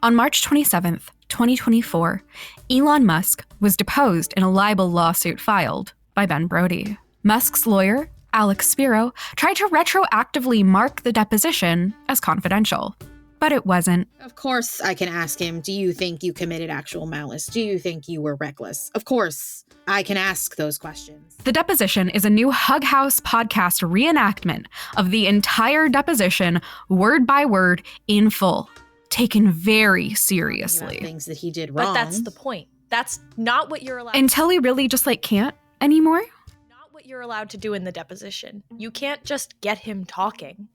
On March 27th, 2024, Elon Musk was deposed in a libel lawsuit filed by Ben Brody. Musk's lawyer, Alex Spiro, tried to retroactively mark the deposition as confidential, but it wasn't. Of course I can ask him, do you think you committed actual malice? Do you think you were reckless? Of course I can ask those questions. The deposition is a new Hug House podcast reenactment of the entire deposition, word by word, in full, taken very seriously. Things that he did wrong. But that's the point. That's not what you're allowed Until he really just can't anymore? Not what you're allowed to do in the deposition. You can't just get him talking.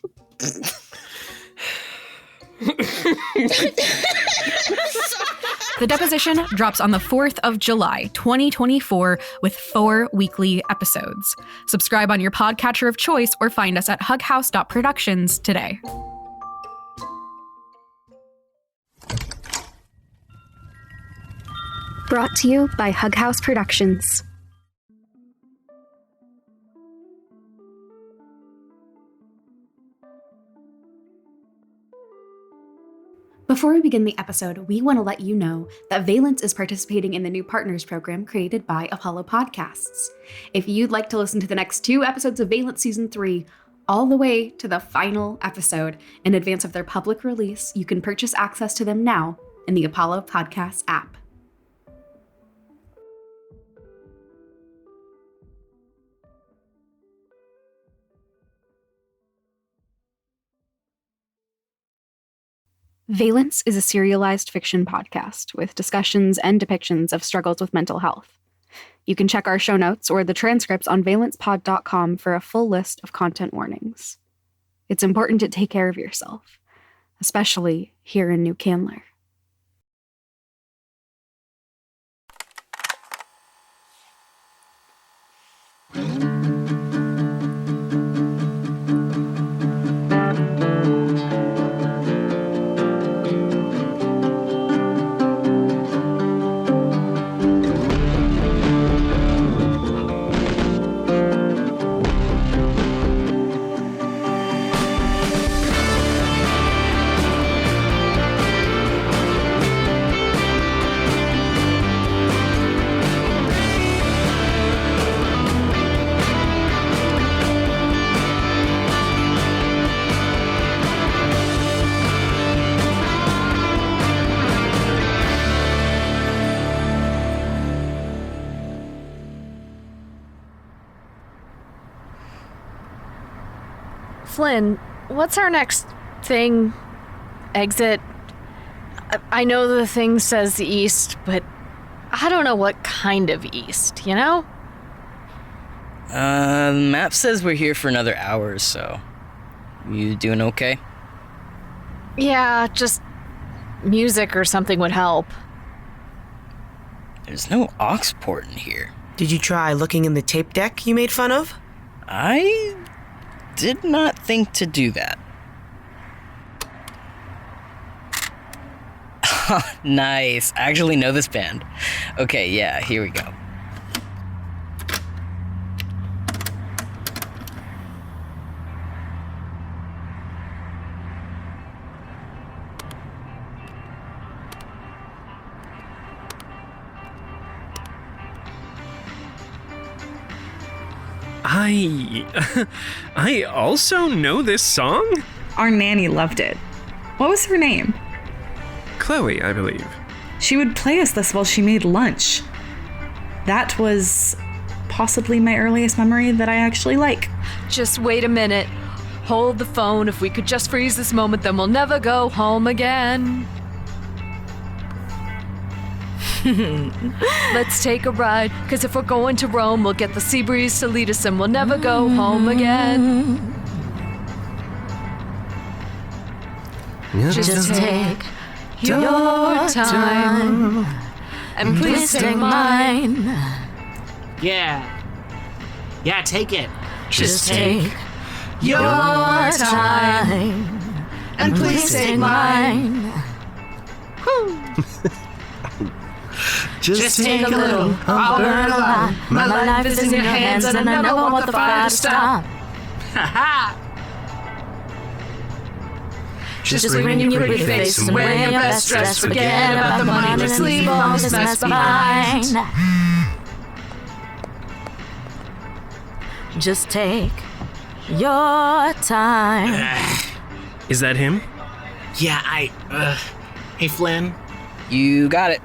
The deposition drops on the 4th of July, 2024, with 4 weekly episodes. Subscribe on your podcatcher of choice or find us at hughouse.productions today. Brought to you by Hug House Productions. Before we begin the episode, we want to let you know that Valence is participating in the new Partners program created by Apollo Podcasts. If you'd like to listen to the next 2 episodes of Valence Season 3, all the way to the final episode in advance of their public release, you can purchase access to them now in the Apollo Podcasts app. Valence is a serialized fiction podcast with discussions and depictions of struggles with mental health. You can check our show notes or the transcripts on valencepod.com for a full list of content warnings. It's important to take care of yourself, especially here in New Candler. Flynn, what's our next thing? Exit? I know the thing says east, but I don't know what kind of east, you know? The map says we're here for another hour or so. You doing okay? Yeah, just music or something would help. There's no aux port in here. Did you try looking in the tape deck you made fun of? I did not think to do that. Nice. I actually know this band. Okay, yeah, here we go. I also know this song? Our nanny loved it. What was her name? Chloe, I believe. She would play us this while she made lunch. That was possibly my earliest memory that I actually like. Just wait a minute. Hold the phone. If we could just freeze this moment, then we'll never go home again. Let's take a ride, because if we're going to Rome, we'll get the sea breeze to lead us and we'll never go home again. Just take your time and please take mine. Yeah, take it. Just take your time and please take mine. Just take a little, I'll burn a lot. My life is in your hands and I never want the fire to stop. Ha ha! Just grin your pretty face and wear your best dress. Forget about the money, let's leave all this mess behind. Just take your time. Is that him? Yeah, hey, Flynn. You got it.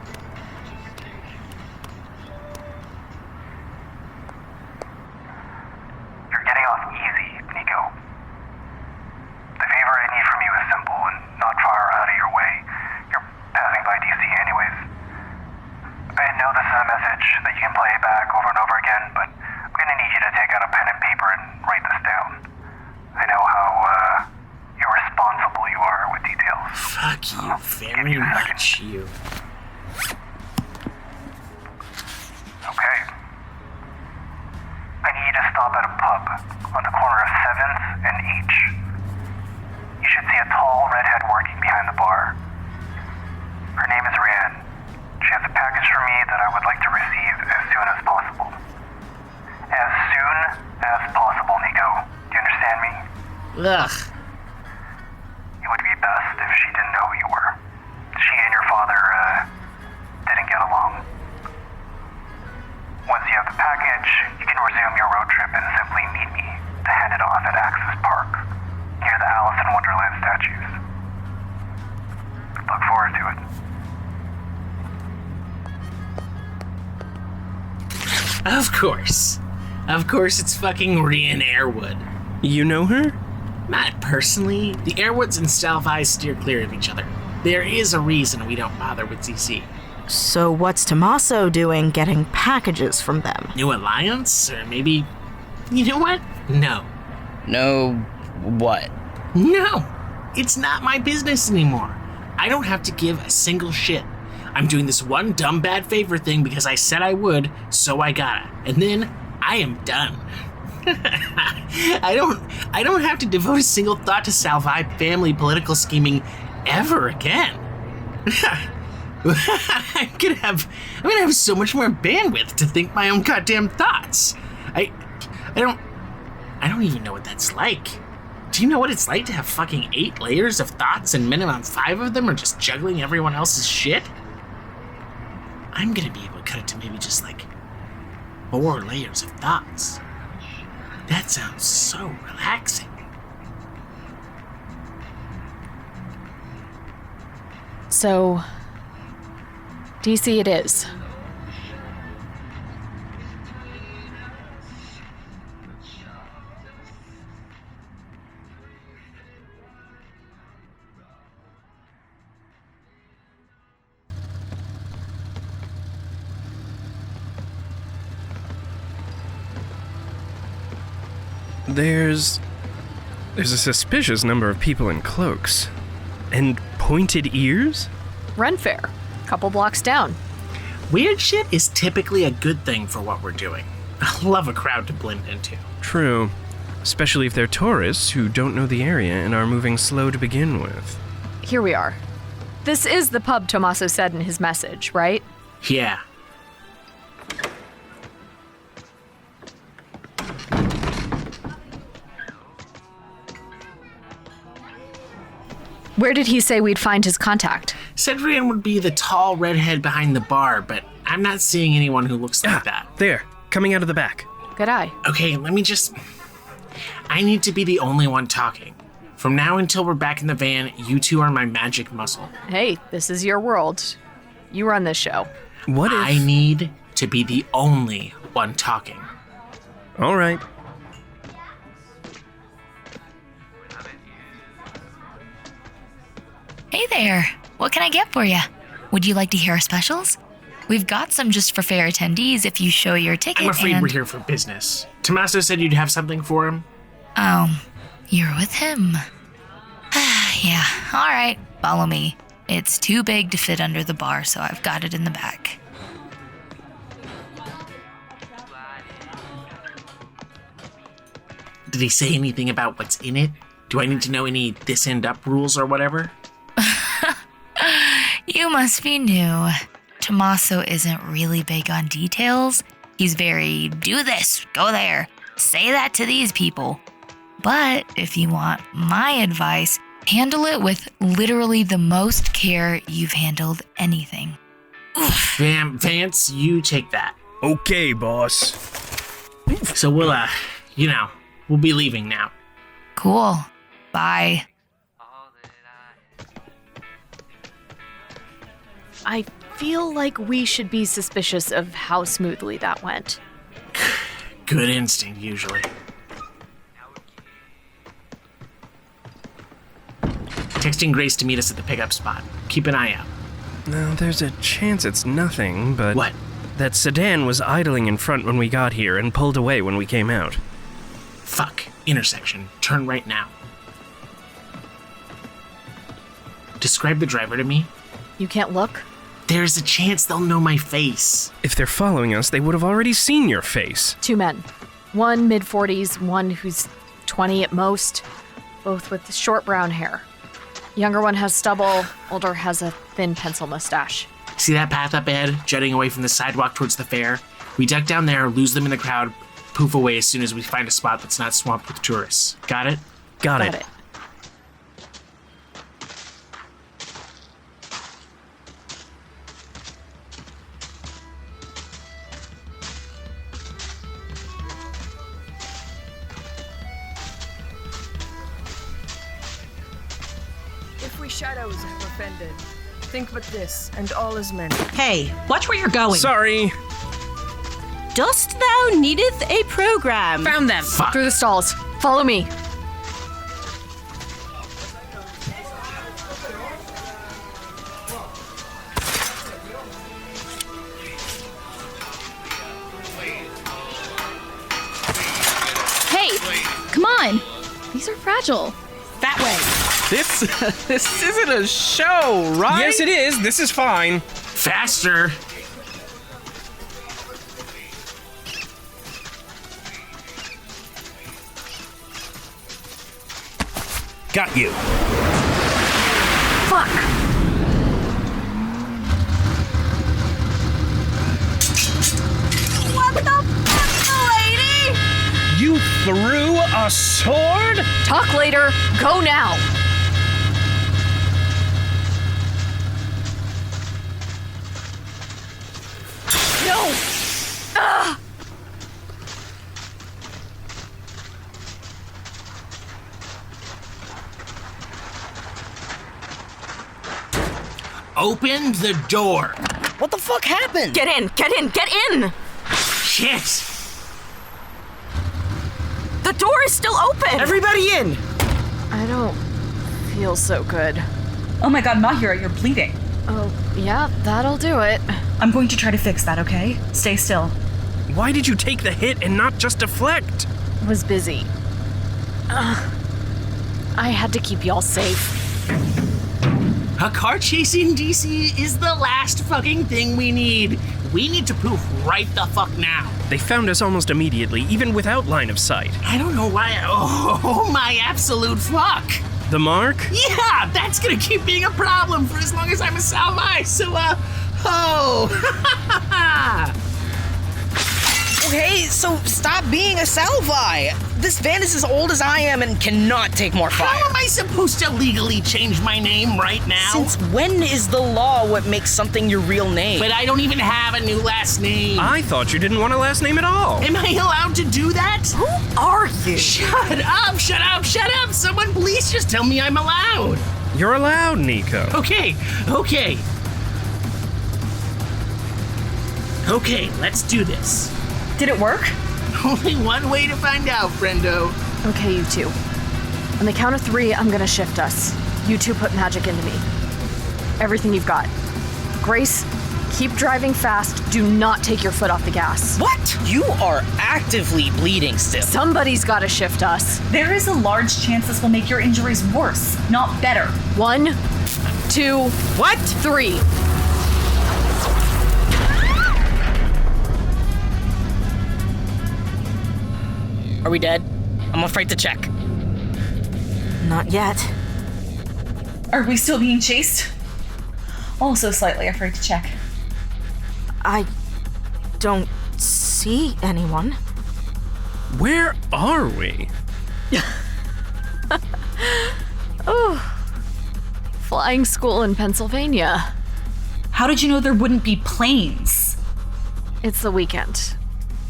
You're getting off easy, Nico. The favor I need from you is simple and not far out of your way. You're passing by DC anyways. I know this is a message that you can play back over and over again, but I'm gonna need you to take out a pen and paper and write this down. I know how irresponsible you are with details. Fuck you very much, you. Okay. I need you to stop at a pub on the corner of 7th and H. You should see a tall redhead working behind the bar. Her name is Rhian. She has a package for me that I would like to receive as soon as possible. As soon as possible, Nico. Do you understand me? Ugh. It would be best if she didn't know who you were. She and your father, didn't get along. Once you have the package, you can resume your road trip and simply meet me to hand it off at Axis Park, near the Alice in Wonderland statues. Look forward to it. Of course. Of course it's fucking Rhian Erwood. You know her? Not personally. The Erwoods and Salvai steer clear of each other. There is a reason we don't bother with DC. So what's Tomasso doing getting packages from them? New alliance? Or maybe... You know what? No. No, what? No! It's not my business anymore. I don't have to give a single shit. I'm doing this one dumb bad favor thing because I said I would, so I gotta. And then I am done. I don't have to devote a single thought to Salvai family political scheming ever again. I'm gonna have so much more bandwidth to think my own goddamn thoughts. I don't even know what that's like. Do you know what it's like to have fucking 8 layers of thoughts and minimum 5 of them are just juggling everyone else's shit? I'm gonna be able to cut it to maybe just like 4 layers of thoughts. That sounds so relaxing. So, DC it is. There's a suspicious number of people in cloaks. And pointed ears? Run Faire, couple blocks down. Weird shit is typically a good thing for what we're doing. I love a crowd to blend into. True. Especially if they're tourists who don't know the area and are moving slow to begin with. Here we are. This is the pub Tomasso said in his message, right? Yeah. Where did he say we'd find his contact? Said Rhian would be the tall redhead behind the bar, but I'm not seeing anyone who looks like that. There, coming out of the back. Good eye. Okay, I need to be the only one talking. From now until we're back in the van, you two are my magic muscle. Hey, this is your world. You run this show. What if... I need to be the only one talking. All right. Hey there, what can I get for you? Would you like to hear our specials? We've got some just for Faire attendees if you show your ticket. I'm afraid we're here for business. Tomasso said you'd have something for him. Oh, you're with him. Yeah, all right, follow me. It's too big to fit under the bar, so I've got it in the back. Did he say anything about what's in it? Do I need to know any this end up rules or whatever? You must be new. Tomasso isn't really big on details. He's very, do this, go there, say that to these people. But if you want my advice, Handle it with literally the most care you've handled anything. Vance, you take that. Okay, boss. So we'll be leaving now. Cool. Bye. I feel like we should be suspicious of how smoothly that went. Good instinct, usually. Texting Grace to meet us at the pickup spot. Keep an eye out. Now, there's a chance it's nothing, but... What? That sedan was idling in front when we got here and pulled away when we came out. Fuck. Intersection. Turn right now. Describe the driver to me. You can't look? There's a chance they'll know my face. If they're following us, they would have already seen your face. 2 men. One mid-40s, one who's 20 at most, both with short brown hair. Younger one has stubble, older has a thin pencil mustache. See that path up ahead, jutting away from the sidewalk towards the fair? We duck down there, lose them in the crowd, poof away as soon as we find a spot that's not swamped with tourists. Got it? Got it. If we shadows have offended, think but this, and all is mended. Hey, watch where you're going. Sorry. Dost thou needeth a program? Found them. Fuck. Through the stalls. Follow me. Hey, come on. These are fragile. That way. This isn't a show, right? Yes, it is. This is fine. Faster. Got you. Fuck! What the fuck, lady? You threw a sword? Talk later. Go now. No! Ugh! Open the door. What the fuck happened? Get in, get in, get in! Shit. The door is still open! Everybody in! I don't feel so good. Oh my god, Mahira, you're bleeding. Oh, yeah, that'll do it. I'm going to try to fix that, okay? Stay still. Why did you take the hit and not just deflect? Was busy. I had to keep y'all safe. A car chase in DC is the last fucking thing we need. We need to poof right the fuck now. They found us almost immediately, even without line of sight. I don't know why. Oh my absolute fuck. The mark? Yeah, that's gonna keep being a problem for as long as I'm a Salvai. So, Okay, so stop being a Salvai. This van is as old as I am and cannot take more fire. How am I supposed to legally change my name right now? Since when is the law what makes something your real name? But I don't even have a new last name. I thought you didn't want a last name at all. Am I allowed to do that? Who are you? Shut up, shut up, shut up. Someone please just tell me I'm allowed. You're allowed, Nico. Okay, let's do this. Did it work? Only one way to find out, friendo. Okay, you two. On the count of 3, I'm gonna shift us. You two put magic into me. Everything you've got. Grace, keep driving fast. Do not take your foot off the gas. What? You are actively bleeding still. Somebody's gotta shift us. There is a large chance this will make your injuries worse, not better. 1, 2, what? 3. Are we dead? I'm afraid to check. Not yet. Are we still being chased? Also slightly afraid to check. I don't see anyone. Where are we? Oh, flying school in Pennsylvania. How did you know there wouldn't be planes? It's the weekend.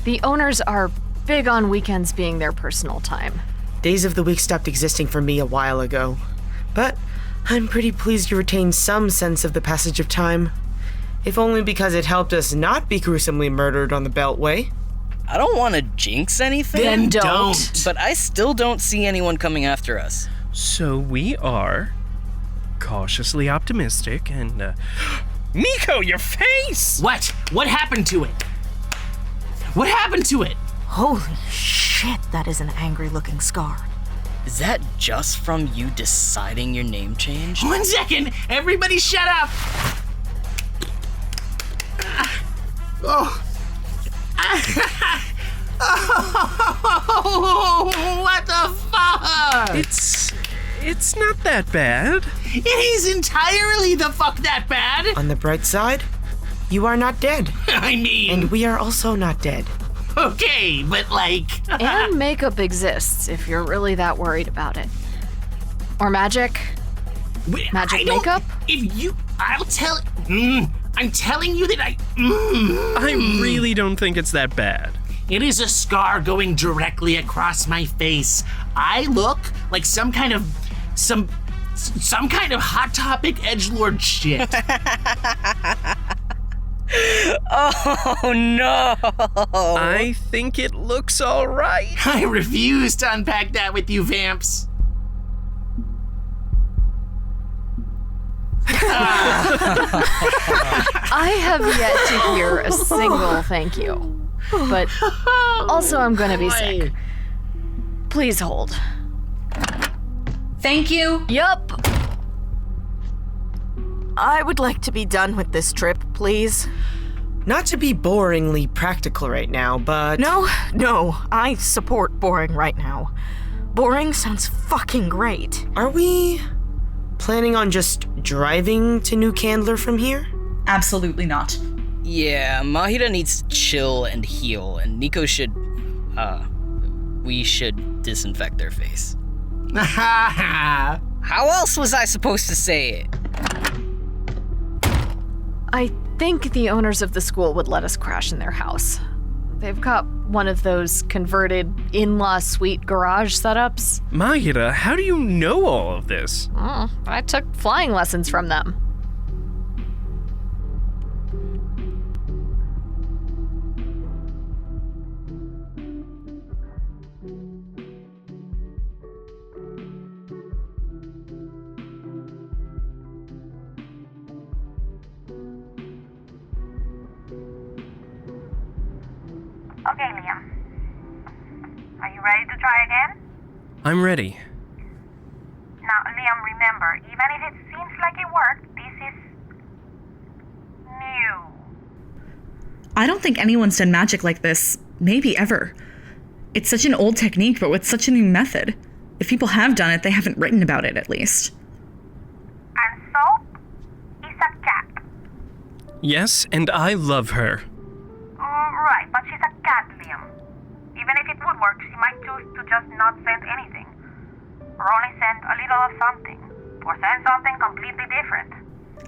The owners are big on weekends being their personal time. Days of the week stopped existing for me a while ago. But I'm pretty pleased you retained some sense of the passage of time. If only because it helped us not be gruesomely murdered on the Beltway. I don't want to jinx anything. Then don't. But I still don't see anyone coming after us. So we are cautiously optimistic and, Nico, your face! What? What happened to it? What happened to it? Holy shit, that is an angry-looking scar. Is that just from you deciding your name change? 1 second! Everybody shut up! Oh. Oh, what the fuck? It's not that bad. It is entirely the fuck that bad. On the bright side, you are not dead. I mean... And we are also not dead. Okay, but like... And makeup exists if you're really that worried about it. Or magic. Magic makeup? If you... I'll tell... I'm telling you that I really don't think it's that bad. It is a scar going directly across my face. I look like some kind of Hot Topic edgelord shit. Oh no! I think it looks all right. I refuse to unpack that with you, vamps. I have yet to hear a single thank you. But also I'm gonna be sick. Please hold. Thank you. Yup. I would like to be done with this trip, please. Not to be boringly practical right now, but... No, I support boring right now. Boring sounds fucking great. Are we planning on just driving to New Candler from here? Absolutely not. Yeah, Mahira needs to chill and heal, and Nico should, we should disinfect their face. How else was I supposed to say it? I think the owners of the school would let us crash in their house. They've got one of those converted in-law suite garage setups. Mahira, how do you know all of this? I took flying lessons from them. Okay, Liam. Are you ready to try again? I'm ready. Now, Liam, remember, even if it seems like it worked, this is new. I don't think anyone's done magic like this, maybe ever. It's such an old technique, but with such a new method. If people have done it, they haven't written about it, at least. And Soap is a cat. Yes, and I love her. Right, but she's a cat, Liam. Even if it would work, she might choose to just not send anything. Or only send a little of something. Or send something completely different.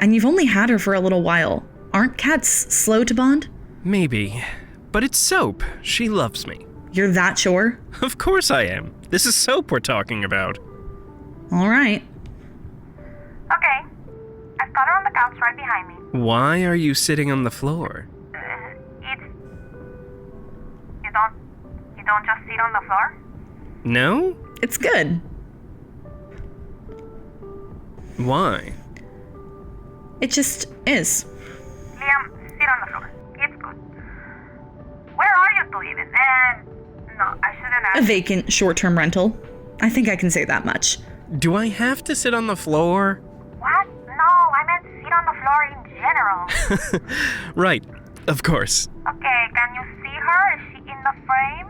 And you've only had her for a little while. Aren't cats slow to bond? Maybe. But it's Soap. She loves me. You're that sure? Of course I am. This is Soap we're talking about. All right. Okay. I've got her on the couch right behind me. Why are you sitting on the floor? You don't just sit on the floor? No? It's good. Why? It just is. Liam, sit on the floor. It's good. Where are you two even? No, I shouldn't ask. A vacant short-term rental. I think I can say that much. Do I have to sit on the floor? What? No, I meant sit on the floor in general. Right, of course. Okay, can you see her? Is she in the frame?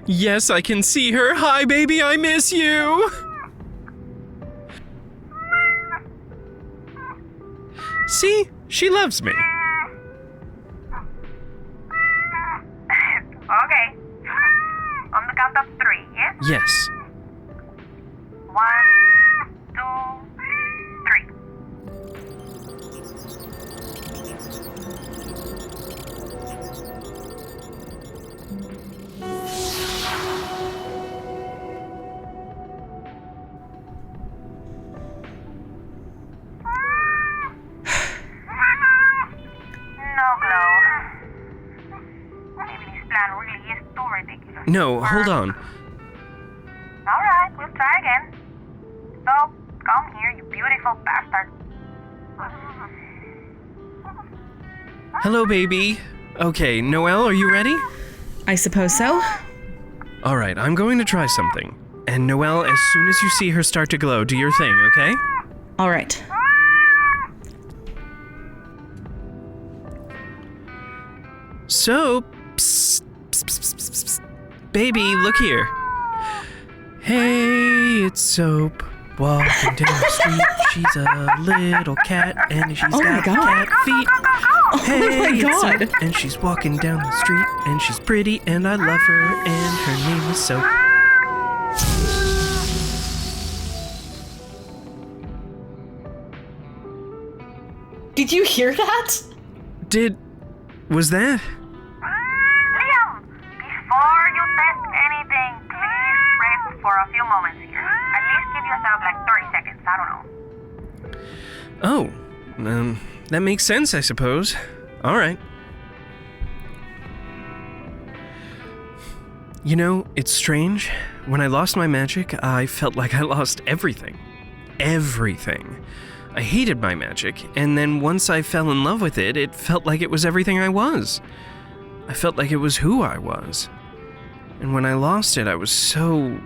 Yes, I can see her. Hi, baby, I miss you. See? She loves me. Okay. On the count of 3, yes? Yes. 1, 2, 3. No, hold on. Alright, we'll try again. So, come here, you beautiful bastard. Hello, baby. Okay, Noel, are you ready? I suppose so. All right, I'm going to try something. And Noel, as soon as you see her start to glow, do your thing, okay? All right. So, psst, psst, psst, psst, psst. Baby, look here. Hey, it's Soap. Walking down the street, she's a little cat, and she's got cat feet. Hey, it's Soap, and she's walking down the street, and she's pretty, and I love her, and her name is Soap. Did you hear that? Was that? Liam, before you test anything, please rest for a few moments here. At least give yourself like 30 seconds, I don't know. Oh, that makes sense, I suppose. All right. You know, it's strange. When I lost my magic, I felt like I lost everything. Everything. I hated my magic, and then once I fell in love with it, it felt like it was everything I was. I felt like it was who I was. And when I lost it, I was so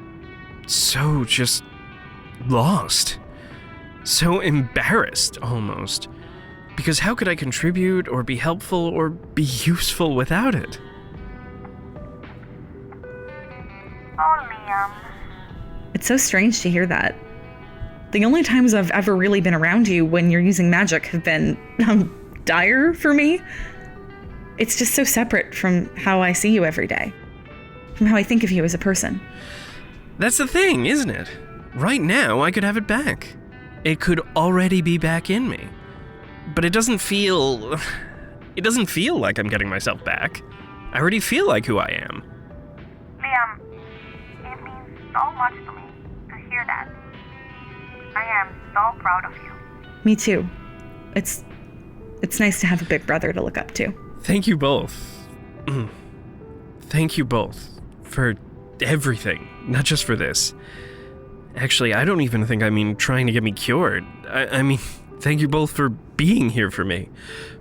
just lost. So embarrassed, almost. Because how could I contribute or be helpful or be useful without it? Oh, Liam. It's so strange to hear that. The only times I've ever really been around you when you're using magic have been dire for me. It's just so separate from how I see you every day, from how I think of you as a person. That's the thing, isn't it? Right now, I could have it back. It could already be back in me. But it doesn't feel like I'm getting myself back. I already feel like who I am. Liam, it means so much to me to hear that. I am so proud of you. Me too. It's nice to have a big brother to look up to. Thank you both. Thank you both for everything, not just for this. Actually, I don't even think I mean trying to get me cured. I mean, thank you both for being here for me,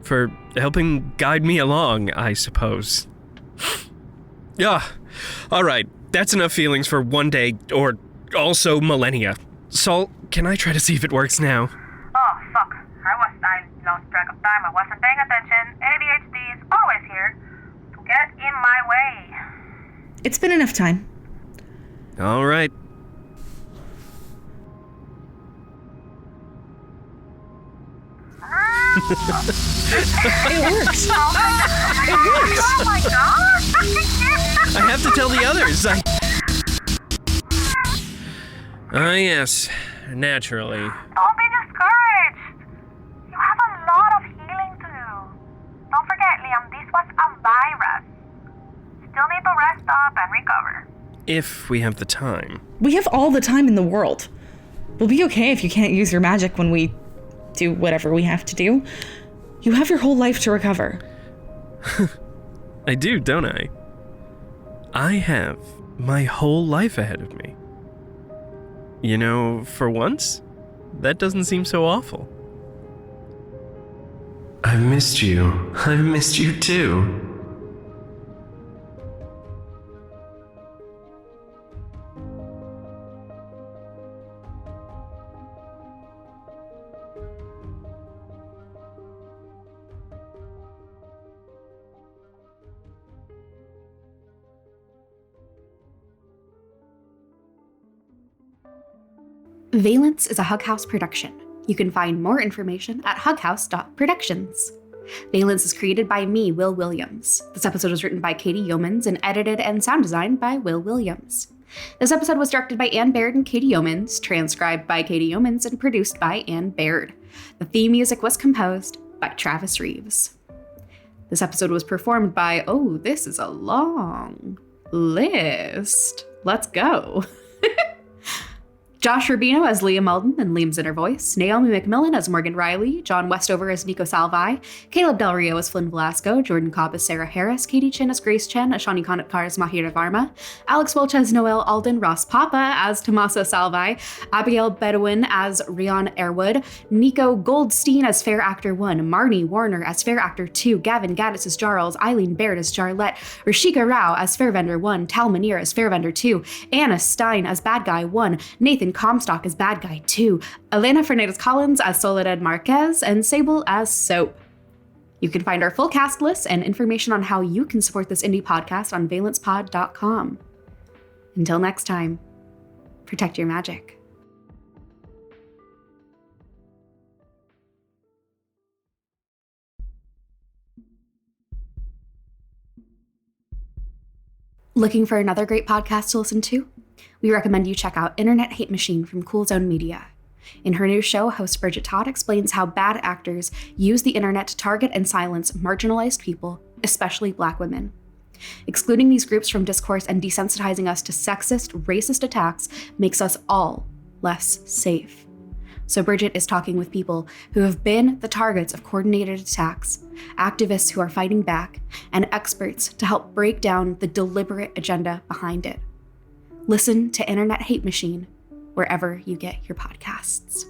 for helping guide me along, I suppose. Yeah, all right, that's enough feelings for one day, or also millennia. Sol, can I try to see if it works now? Oh, fuck. I lost track of time. I wasn't paying attention. ADHD is always here to get in my way. It's been enough time. All right. It works. It works. Oh my god. I have to tell the others. Yes, naturally. Don't be discouraged. You have a lot of healing to do. Don't forget, Liam, this was a virus. Still need to rest up and recover. If we have the time. We have all the time in the world. We'll be okay if you can't use your magic when we do whatever we have to do. You have your whole life to recover. I do, don't I? I have my whole life ahead of me. You know, for once, that doesn't seem so awful. I've missed you. I've missed you too. Valence is a Hug House production. You can find more information at hughouse.productions. Valence is created by me, Will Williams. This episode was written by Katie Yeomans and edited and sound designed by Will Williams. This episode was directed by Anne Baird and Katie Yeomans, transcribed by Katie Yeomans, and produced by Anne Baird. The theme music was composed by Travis Reeves. This episode was performed by, oh, this is a long list. Let's go. Josh Rubino as Liam Alden and Liam's inner voice, Naomi McMillan as Morgan Reilley, John Westover as Nico Salvai, Caleb Del Rio as Flynn Velasco, Jordan Cobb as Sarah Harris, Katie Chen as Grace Chen, Ishani Kanetkar as Mahira Varma, Alex Welch as Noel Alden, Ross Papa as Tomasso Salvai, Abigail Beaudoin as Rhian Erwood, Nico Goldstein as Faire Actor 1, Marnie Warner as Faire Actor 2, Gavin Gaddis as Jarles, Eileen Baird as Jarlette, Rashika Rao as Faire Vendor 1, Tal Manir as Faire Vendor 2, Anna Stein as Bad Guy 1, Nathan Comstock as Bad Guy 2, Elena Fernandez-Collins as Soledad Marquez, and Sable as Soap. You can find our full cast list and information on how you can support this indie podcast on valencepod.com. Until next time, protect your magic. Looking for another great podcast to listen to? We recommend you check out Internet Hate Machine from Cool Zone Media. In her new show, host Bridget Todd explains how bad actors use the internet to target and silence marginalized people, especially Black women. Excluding these groups from discourse and desensitizing us to sexist, racist attacks makes us all less safe. So Bridget is talking with people who have been the targets of coordinated attacks, activists who are fighting back, and experts to help break down the deliberate agenda behind it. Listen to Internet Hate Machine wherever you get your podcasts.